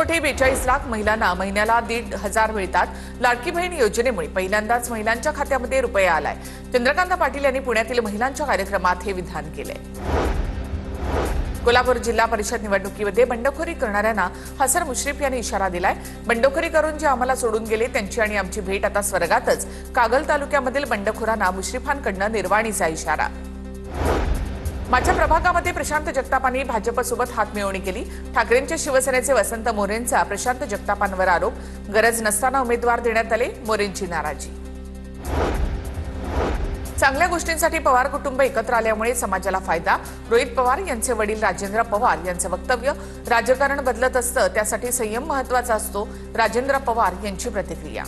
2,42,00,000 महिलांना महिन्याला 1,500 मिळतात। लाडकी बहीण योजनेमुळे पहिल्यांदाच महिलांच्या खात्यामध्ये रुपये आलाय। चंद्रकांत पाटील यांनी पुण्यातील महिलांच्या कार्यक्रमात हे विधान केले। कोल्हापूर जिल्हा परिषद निवडणुकीमध्ये बंडखोरी करणाऱ्यांना हसन मुश्रीफ यांनी इशारा दिलाय। बंडखोरी करून जे आम्हाला सोडून गेले त्यांची आणि आमची भेट आता स्वर्गातच। कागल तालुक्यामधील बंडखोरांना मुश्रीफांकडून निर्वाणीचा इशारा। माझ्या प्रभागामध्ये प्रशांत जगतापांनी भाजपसोबत हातमिळवणी केली। ठाकरेंच्या शिवसेनेचे वसंत मोरेंचा प्रशांत जगतापांवर आरोप। गरज नसताना उमेदवार देण्यात आले, मोरेंची नाराजी। चांगल्या गोष्टींसाठी पवार कुटुंब एकत्र आल्यामुळे समाजाला फायदा। रोहित पवार यांचे वडील राजेंद्र पवार यांचं वक्तव्य। राजकारण बदलत असतं, त्यासाठी संयम महत्त्वाचा असतो। राजेंद्र पवार यांची प्रतिक्रिया।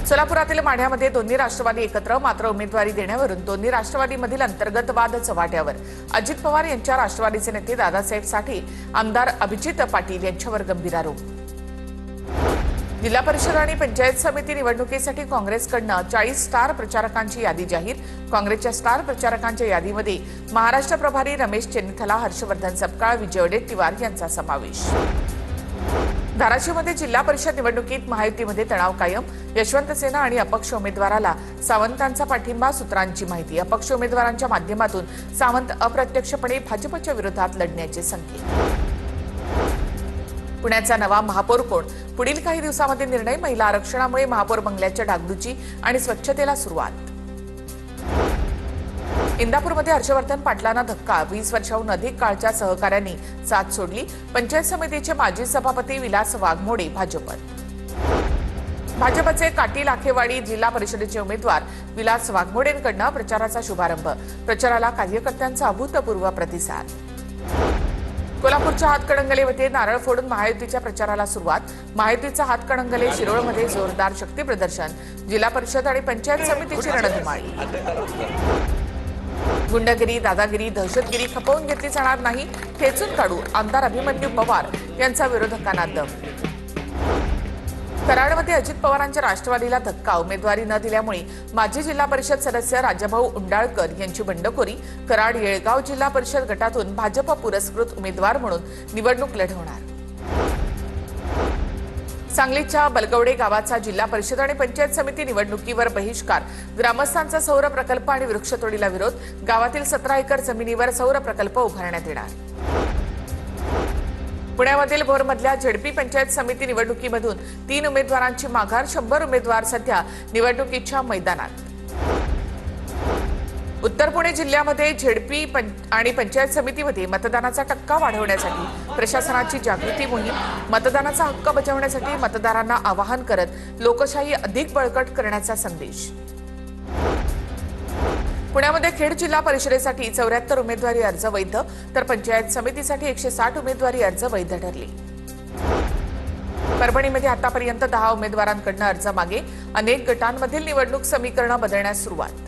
सोलापुरातील माढ्यामध्ये दोन्ही राष्ट्रवादी एकत्र, मात्र उमेदवारी देण्यावरून दोन्ही राष्ट्रवादीमधील अंतर्गत वाद चव्हाट्यावर। अजित पवार यांच्या राष्ट्रवादीचे नेते दादासाहेब साठे, आमदार अभिजित पाटील यांच्यावर गंभीर आरोप। जिल्हा परिषद आणि पंचायत समिती निवडणुकीसाठी काँग्रेसकडून 40 स्टार प्रचारकांची यादी जाहीर। काँग्रेसच्या स्टार प्रचारकांच्या यादीमध्ये महाराष्ट्र प्रभारी रमेश चेन्निथला, हर्षवर्धन सपकाळ, विजय वडेट्टीवार यांचा समावेश। धाराशिवमध्ये जिल्हा परिषद निवडणुकीत महायुतीमध्ये तणाव कायम। यशवंत सेना आणि अपक्ष उमेदवाराला सावंतांचा पाठिंबा, सूत्रांची माहिती। अपक्ष उमेदवारांच्या माध्यमातून सावंत अप्रत्यक्षपणे भाजपच्या विरोधात लढण्याचे संकेत। पुण्याचा नवा महापौर कोण? पुढील काही दिवसांमध्ये निर्णय। महिला आरक्षणामुळे महापौर बंगल्याच्या डागडुजी आणि स्वच्छतेला सुरुवात। इंदापूरमध्ये हर्षवर्धन पाटलांना धक्का। 20 वर्षांहून अधिक काळच्या सहकाऱ्यांनी साथ सोडली। पंचायत समितीचे माजी सभापती विलास वाघमोडे भाजपत। भाजपचे काटी लाखेवाडी जिल्हा परिषदेचे उमेदवार विलास वाघमोडेंकडून प्रचाराचा शुभारंभ। प्रचाराला कार्यकर्त्यांचा अभूतपूर्व प्रतिसाद। कोल्हापूरच्या हातकणंगलेमध्ये नारळ फोडून महायुतीच्या प्रचाराला सुरुवात। महायुतीचा हातकणंगले शिरोळमध्ये जोरदार शक्ती प्रदर्शन। जिल्हा परिषद आणि पंचायत समितीची रणधुमाळी। गुंडगिरी, दादागिरी, दहशतगिरी खपवून घेतली जाणार नाही, ठेचून काढू, आमदार अभिमन्यू पवार यांचा विरोधकांना दम। कराडमध्ये अजित पवारांच्या राष्ट्रवादीला धक्का। उमेदवारी न दिल्यामुळे माजी जिल्हा परिषद सदस्य राजाभाऊ उंडाळकर यांची बंडखोरी। कराड येळगाव जिल्हा परिषद गटातून भाजप पुरस्कृत उमेदवार म्हणून निवडणूक लढवणार। सांगलीच्या बलगवडे गावाचा जिल्हा परिषद आणि पंचायत समिती निवडणुकीवर बहिष्कार। ग्रामस्थांचा सौर प्रकल्प आणि वृक्षतोडीला विरोध। गावातील 17 एकर जमिनीवर सौर प्रकल्प उभारण्यात येणार। पुण्यामधील भोरमधल्या झेडपी पंचायत समिती निवडणुकीमधून 3 उमेदवारांची माघार। 100 उमेदवार सध्या निवडणुकीच्या मैदानात। उत्तर पुणे जिल्ह्यामध्ये झेडपी आणि पंचायत समितीमध्ये मतदानाचा टक्का वाढवण्यासाठी प्रशासनाची जागृती मोहीम। मतदानाचा हक्क बजावण्यासाठी मतदारांना आवाहन करत लोकशाही अधिक बळकट करण्याचा संदेश। पुण्यामध्ये खेड जिल्हा परिषदेसाठी 74 उमेदवारी अर्ज वैध, तर पंचायत समितीसाठी 160 उमेदवारी अर्ज वैध ठरले। परभणीमध्ये आतापर्यंत 10 उमेदवारांकडून अर्ज मागे। अनेक गटांमधील निवडणूक समीकरण बदलण्यास सुरुवात।